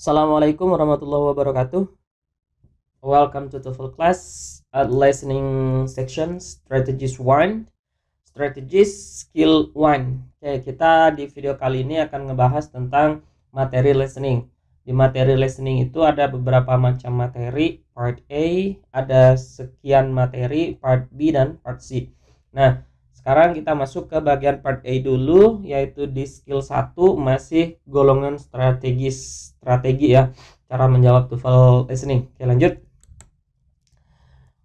Assalamualaikum warahmatullahi wabarakatuh. Welcome to TOEFL class at listening section strategies 1, strategies skill 1. Oke, kita di video kali ini akan ngebahas tentang materi listening. Di materi listening itu ada beberapa macam materi, part A, ada sekian materi, part B dan part C. Nah, sekarang kita masuk ke bagian part A dulu, yaitu di skill 1 masih golongan strategi ya, cara menjawab TOEFL listening. Oke, lanjut.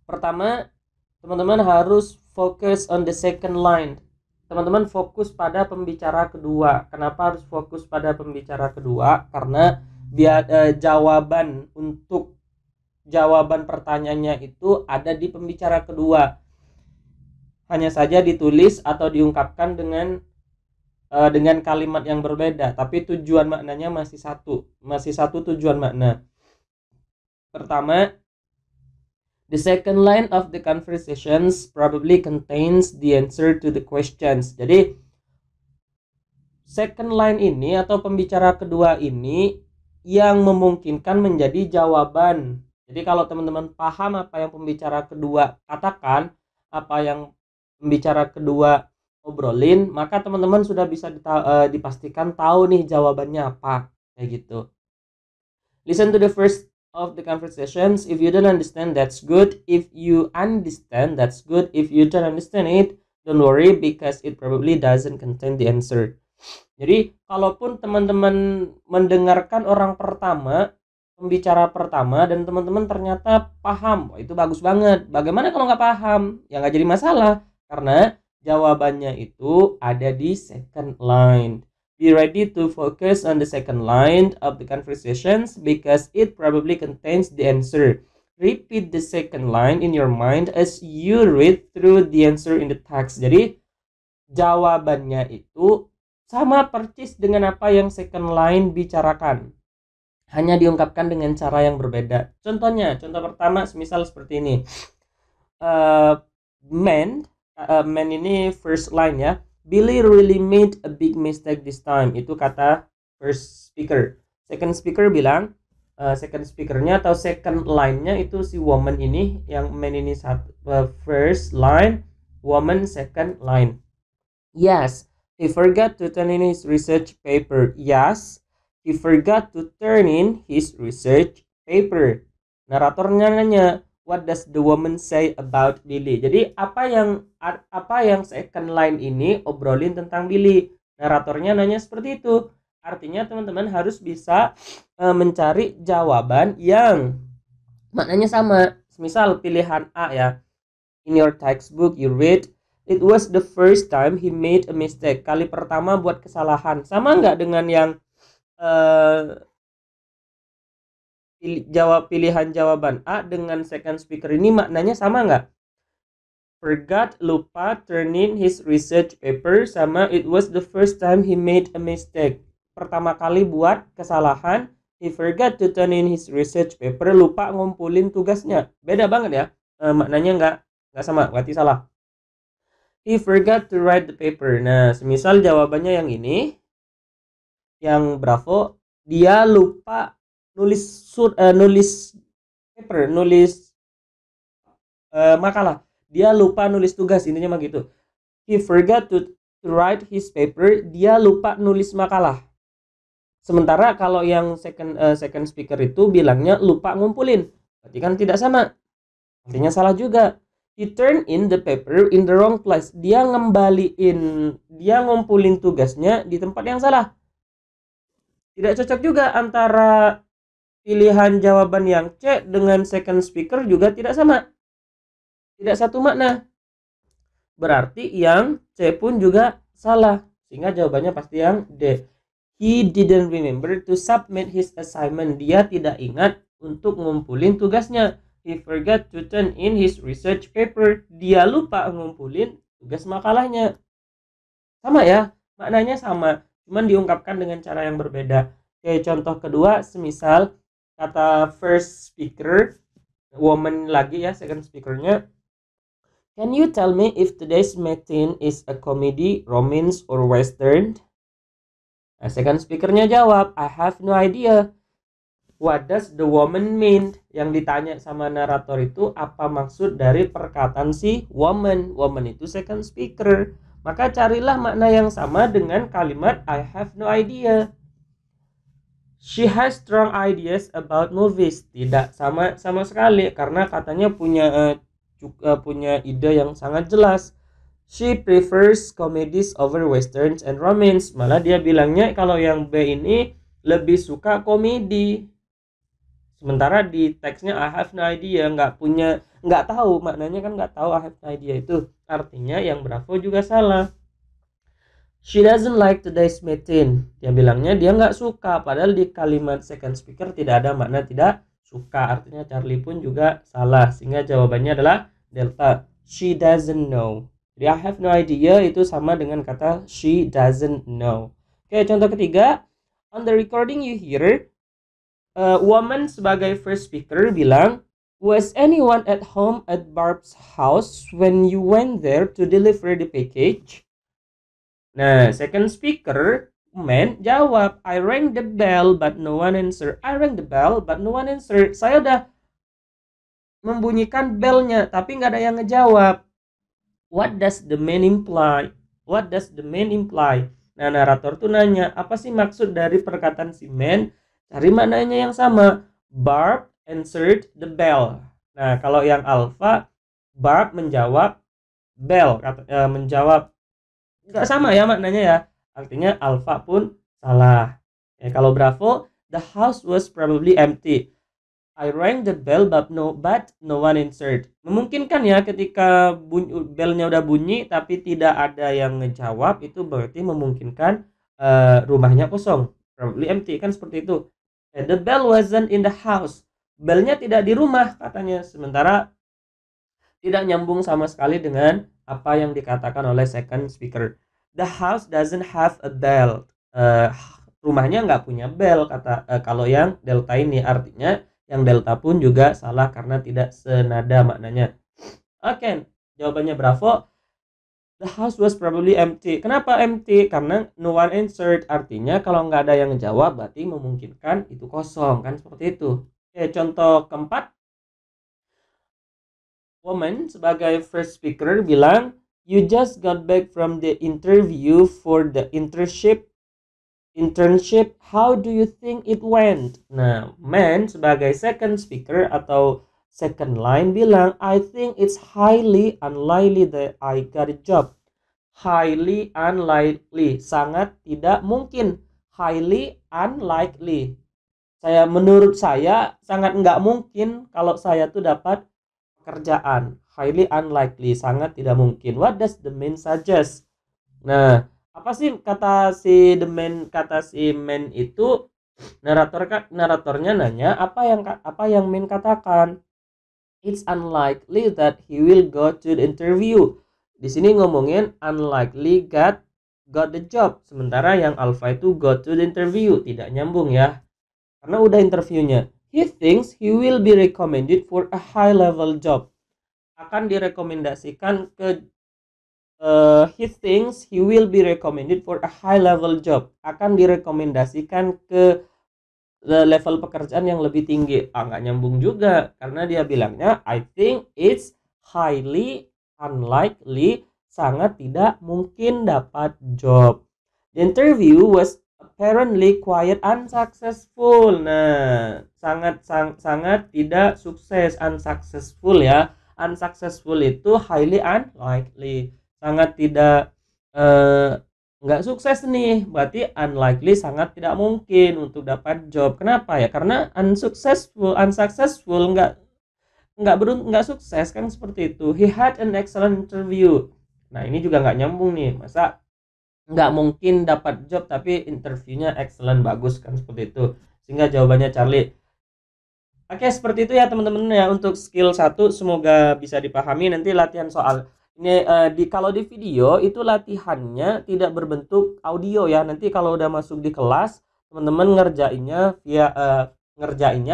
Pertama, teman-teman harus fokus on the second line. Teman-teman fokus pada pembicara kedua. Kenapa harus fokus pada pembicara kedua? Karena jawaban pertanyaannya itu ada di pembicara kedua. Hanya saja ditulis atau diungkapkan dengan kalimat yang berbeda, tapi tujuan maknanya masih satu tujuan makna. Pertama, the second line of the conversations probably contains the answer to the questions. Jadi second line ini atau pembicara kedua ini yang memungkinkan menjadi jawaban. Jadi kalau teman-teman paham apa yang pembicara kedua katakan, apa yang pembicara kedua obrolin, maka teman-teman sudah bisa dipastikan tahu nih jawabannya apa, kayak gitu. Listen to the first of the conversations. If you don't understand, that's good. If you understand, that's good. If you don't understand it, don't worry because it probably doesn't contain the answer. Jadi kalaupun teman-teman mendengarkan orang pertama, pembicara pertama, dan teman-teman ternyata paham, itu bagus banget. Bagaimana kalau nggak paham? Ya nggak jadi masalah, karena jawabannya itu ada di second line. Be ready to focus on the second line of the conversations because it probably contains the answer. Repeat the second line in your mind as you read through the answer in the text. Jadi jawabannya itu sama persis dengan apa yang second line bicarakan, hanya diungkapkan dengan cara yang berbeda. Contoh pertama semisal seperti ini. Man ini first line ya. Billy really made a big mistake this time. Itu kata first speaker. Second speaker bilang, second speakernya atau second line-nya itu si woman ini, yang man ini first line, woman second line. Yes, he forgot to turn in his research paper. Yes, he forgot to turn in his research paper. Naratornya nanya, what does the woman say about Billy? Jadi apa yang second line ini obrolin tentang Billy? Naratornya nanya seperti itu. Artinya teman-teman harus bisa mencari jawaban yang maknanya sama. Misal pilihan A ya. In your textbook you read, it was the first time he made a mistake. Kali pertama buat kesalahan. Sama nggak dengan yang pilihan jawaban A dengan second speaker ini maknanya sama nggak? Forgot, lupa, turn in his research paper, sama it was the first time he made a mistake. Pertama kali buat kesalahan, he forgot to turn in his research paper, lupa ngumpulin tugasnya. Beda banget ya, maknanya nggak sama, berarti salah. He forgot to write the paper. Nah, semisal jawabannya yang ini, yang bravo, dia lupa nulis makalah. Dia lupa nulis tugas, intinya mah gitu. He forgot to write his paper. Dia lupa nulis makalah. Sementara kalau yang second speaker itu bilangnya lupa ngumpulin, berarti kan tidak sama. Artinya salah juga. He turned in the paper in the wrong place. Dia ngumpulin tugasnya di tempat yang salah. Tidak cocok juga antara pilihan jawaban yang C dengan second speaker, juga tidak sama. Tidak satu makna. Berarti yang C pun juga salah. Sehingga jawabannya pasti yang D. He didn't remember to submit his assignment. Dia tidak ingat untuk ngumpulin tugasnya. He forgot to turn in his research paper. Dia lupa ngumpulin tugas makalahnya. Sama ya, maknanya sama, cuman diungkapkan dengan cara yang berbeda. Oke, contoh kedua, semisal kata first speaker, woman lagi ya, second speakernya. Can you tell me if today's meeting is a comedy, romance, or western? Nah, second speakernya jawab, I have no idea. what does the woman mean? Yang ditanya sama narator itu apa maksud dari perkataan si woman. Woman itu second speaker. Maka carilah makna yang sama dengan kalimat I have no idea. She has strong ideas about movies. Tidak sama sekali karena katanya punya ide yang sangat jelas. She prefers comedies over westerns and romance. Malah dia bilangnya kalau yang B ini lebih suka komedi. Sementara di teksnya I have no idea, nggak tahu maknanya, kan nggak tahu I have no idea itu artinya yang Bravo juga salah. She doesn't like today's meeting. Dia bilangnya dia nggak suka, padahal di kalimat second speaker tidak ada makna tidak suka, artinya Charlie pun juga salah, sehingga jawabannya adalah delta. She doesn't know. Jadi I have no idea itu sama dengan kata she doesn't know. Oke, contoh ketiga, on the recording you hear woman sebagai first speaker bilang, was anyone at home at Barb's house when you went there to deliver the package? Nah, second speaker man jawab, I rang the bell but no one answer. I rang the bell but no one answer. Saya udah membunyikan belnya tapi nggak ada yang ngejawab. What does the man imply? What does the man imply? Nah, narator tuh nanya, apa sih maksud dari perkataan si man? Cari maknanya yang sama. Barb answered the bell. Nah, kalau yang alpha, Barb menjawab bell, menjawab, nggak sama ya maknanya ya. Artinya alpha pun salah. Ya, kalau Bravo, the house was probably empty. I rang the bell but no one answered. Memungkinkan ya ketika belnya udah bunyi tapi tidak ada yang ngejawab, itu berarti memungkinkan rumahnya kosong. Probably empty, kan seperti itu. The bell wasn't in the house. Belnya tidak di rumah katanya. Sementara tidak nyambung sama sekali dengan apa yang dikatakan oleh second speaker. The house doesn't have a bell. Rumahnya nggak punya bell kata kalau yang delta ini, artinya yang delta pun juga salah karena tidak senada maknanya. Oke, jawabannya Bravo. The house was probably empty. Kenapa empty? Karena no one answered. Artinya kalau nggak ada yang jawab berarti memungkinkan itu kosong, kan seperti itu. Oke, contoh keempat. Woman sebagai first speaker bilang, you just got back from the interview for the internship, how do you think it went? Nah, man sebagai second speaker atau second line bilang, I think it's highly unlikely that I got a job. Highly unlikely, sangat tidak mungkin. Highly unlikely, menurut saya sangat nggak mungkin kalau saya tuh dapat pekerjaan. Highly unlikely, sangat tidak mungkin. What does the man suggest? Nah, apa sih kata si the man, kata si man itu? Naratornya nanya apa yang man katakan. It's unlikely that he will go to the interview. Di sini ngomongin unlikely got the job. Sementara yang alpha itu go to the interview, tidak nyambung ya. Karena udah interviewnya. He thinks he will be recommended for a high level job. Akan direkomendasikan ke he thinks he will be recommended for a high level job. Akan direkomendasikan ke level pekerjaan yang lebih tinggi. Nggak nyambung juga karena dia bilangnya I think it's highly unlikely, sangat tidak mungkin dapat job. The interview was apparently quite unsuccessful. Nah, sangat tidak sukses, unsuccessful ya. Unsuccessful itu highly unlikely, sangat tidak nggak sukses nih, berarti unlikely sangat tidak mungkin untuk dapat job. Kenapa ya? Karena unsuccessful nggak sukses kan, seperti itu. He had an excellent interview. Nah, ini juga nggak nyambung nih, masa nggak mungkin dapat job tapi interviewnya excellent, bagus kan, seperti itu. Sehingga jawabannya Charlie. Oke, seperti itu ya teman-teman ya untuk skill 1, semoga bisa dipahami. Nanti latihan soal ini kalau di video itu latihannya tidak berbentuk audio ya. Nanti kalau udah masuk di kelas, teman-teman ngerjainnya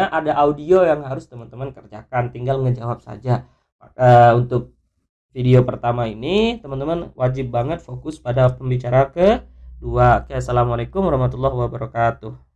ada audio yang harus teman-teman kerjakan, tinggal ngejawab saja. Untuk video pertama ini teman-teman wajib banget fokus pada pembicara kedua. Oke, assalamualaikum warahmatullahi wabarakatuh.